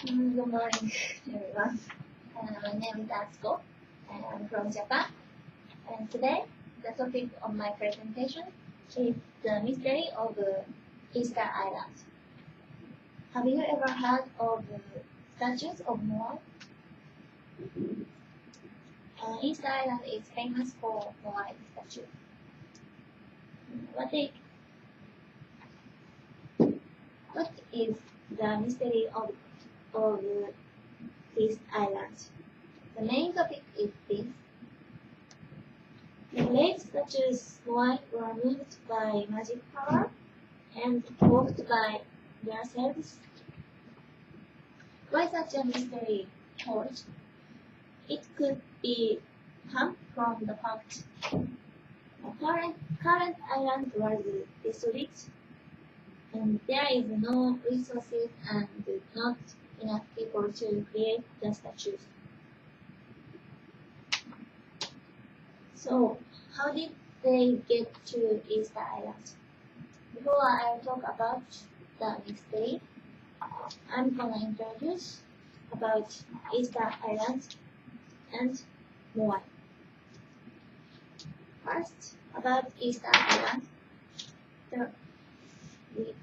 Good morning, everyone. My name is Atsuko, and I'm from Japan. And today, the topic of my presentation is the mystery of Easter Island. Have you ever heard of the statues of Moai? Easter Island is famous for Moai statue. What is the mystery of this island? The main topic is this. The great statues were moved by magic power and walked by themselves. Why such a mystery hold? It could be come from the fact the current island was desolate and there is no resources and not enough people to create the statues. So, how did they get to Easter Island? Before I talk about the mystery, I'm gonna introduce about Easter Island and Moai. First, about Easter Island. The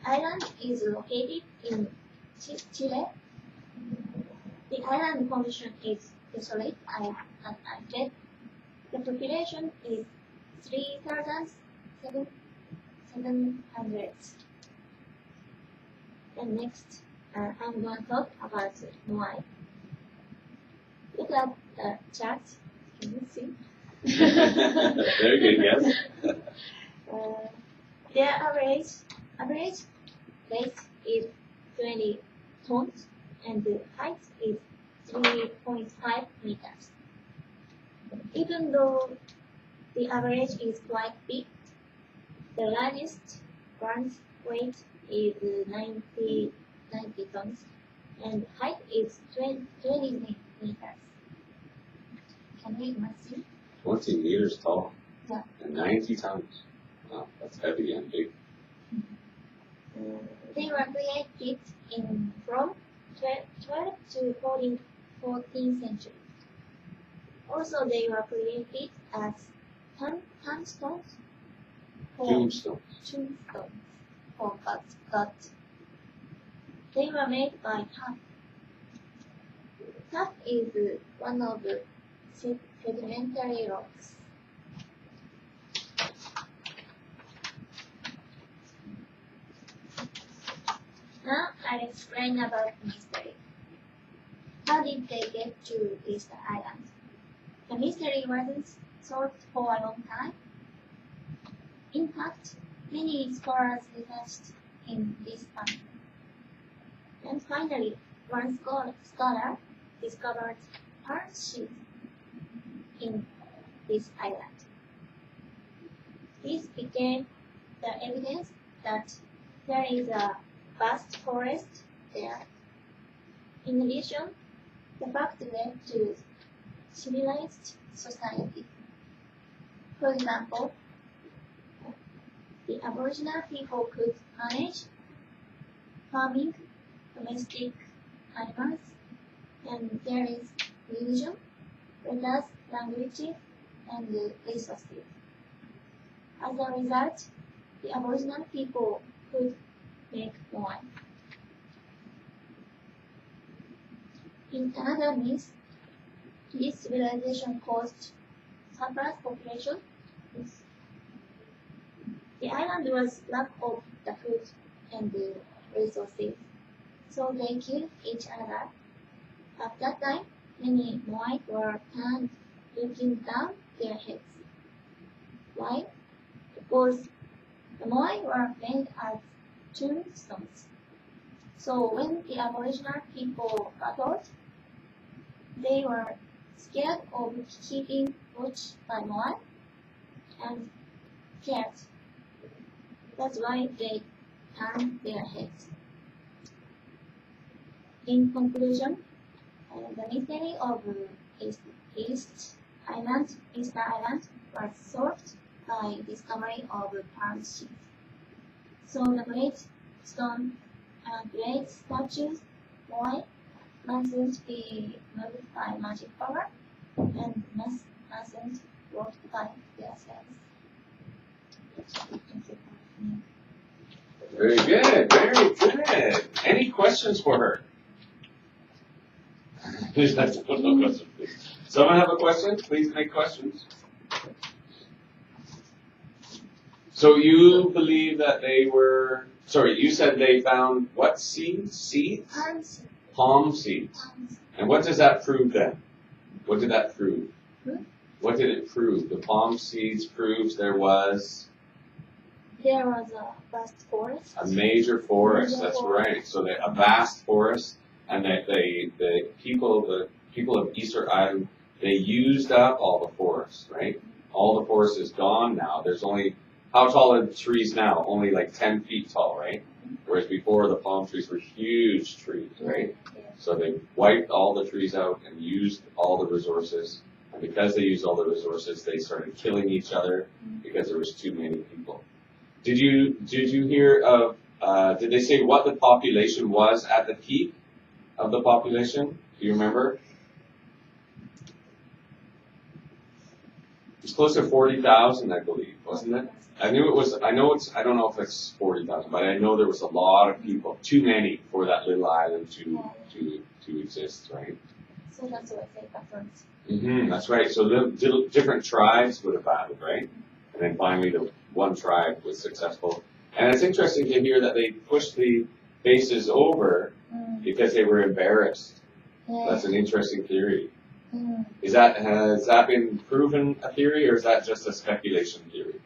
island is located in Chile. The island condition is desolate and undead. The population is 3,700. And next, I'm going to talk about Moai. Look at the chart. Can you see? Very good, yes. Their average weight is 20 tons and the height is 3.5 meters. Even though the average is quite big, the largest one's weight is 90 tons and height is 20 meters. Can you imagine? 20 meters tall Yeah. and 90 tons. Wow, that's heavy and big. They were created from 12th to 14th century. Also, they were created as tombstones Tombstones. for gods. They were made by tuff. Tuff is one of the sedimentary rocks. Now I'll explain about the mystery. How did they get to Easter Island? The mystery wasn't solved for a long time. In fact, many scholars researched in this time. And finally, one scholar discovered earth sheet in this island. This became the evidence that there is a vast forest there. In addition, the fact led to civilized society. For example, the Aboriginal people could manage farming, domestic animals, and there is religion, letters, languages, and resources. As a result, the Aboriginal people could make wine. In another myth, this civilization caused surplus population. The island was lack of the food and the resources, so they killed each other. At that time, many Moai were found looking down their heads. Why? Because the Moai were made as tombstones. So when the Aboriginal people battled, they were scared of keeping watch by Moai and scared. That's why they turned their heads. In conclusion, the mystery of Easter Island was solved by discovery of pearl sheet. So the great statues, why mustn't be moved by magic power, and mustn't work by themselves. Very good, very good. Any questions for her? There's no question, please. Someone have a question? Please make questions. So you believe that they were, sorry, you said they found what seeds? Seeds? Palm seeds. And what does that prove then? What did that prove? What did it prove? The palm seeds proves there was a vast forest. a major forest. That's right. So a vast forest, and that the people of Easter Island, they used up all the forest, right? All the forest is gone now. There's only, how tall are the trees now? Only like 10 feet tall, right? Whereas before the palm trees were huge trees, right? So they wiped all the trees out and used all the resources. And because they used all the resources, they started killing each other because there was too many people. Did you hear of, did they say what the population was at the peak of the population? Do you remember? It was close to 40,000, I believe, wasn't it? I know I don't know if it's 40,000, but I know there was a lot of people, too many for that little island to exist, right? So that's what I say preference. That's right. So the different tribes would have battled, right? And then finally the one tribe was successful. And it's interesting to hear that they pushed the faces over because they were embarrassed. That's an interesting theory. Has that been proven a theory, or is that just a speculation theory?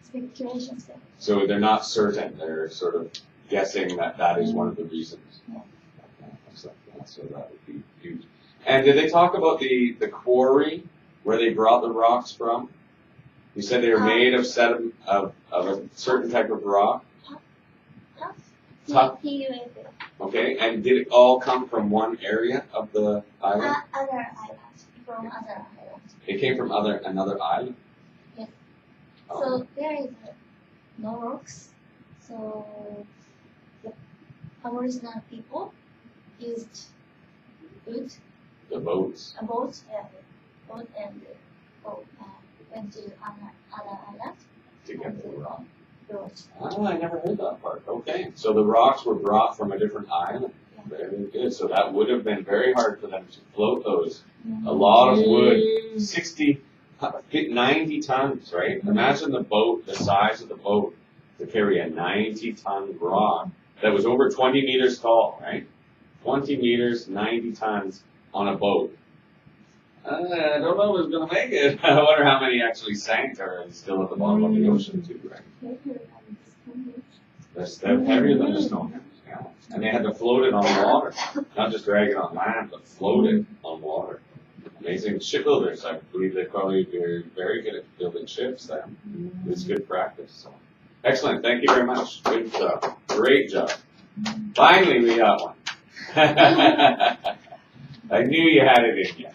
Speculation. So they're not certain. They're sort of guessing that is one of the reasons. So that would be huge. And did they talk about the quarry where they brought the rocks from? You said they were made of a certain type of rock. Tuff. Okay, and did it all come from one area of the island? Other islands. From other islands. It came from another island? Yes. Oh. So there is no rocks. So the Aboriginal people used wood. The boats. A boat and went to other island. To get the rock. Roads. Oh, I never heard that part. Okay. So the rocks were brought from a different island. Yeah. Very good. So that would have been very hard for them to float those. A lot of wood. 90 tons, right? Imagine the boat, the size of the boat, to carry a 90-ton rock that was over 20 meters tall, right? 20 meters, 90 tons on a boat. I don't know if it's going to make it. I wonder how many actually sank or are still at the bottom of the ocean too, right? They're heavier than the snowman. Yeah. And they had to float it on water. Not just drag it on land, but float it on water. Amazing shipbuilders. I believe they probably be very good at building ships there. It's good practice. So. Excellent. Thank you very much. Good job. Great job. Finally, we got one. I knew you had it in you.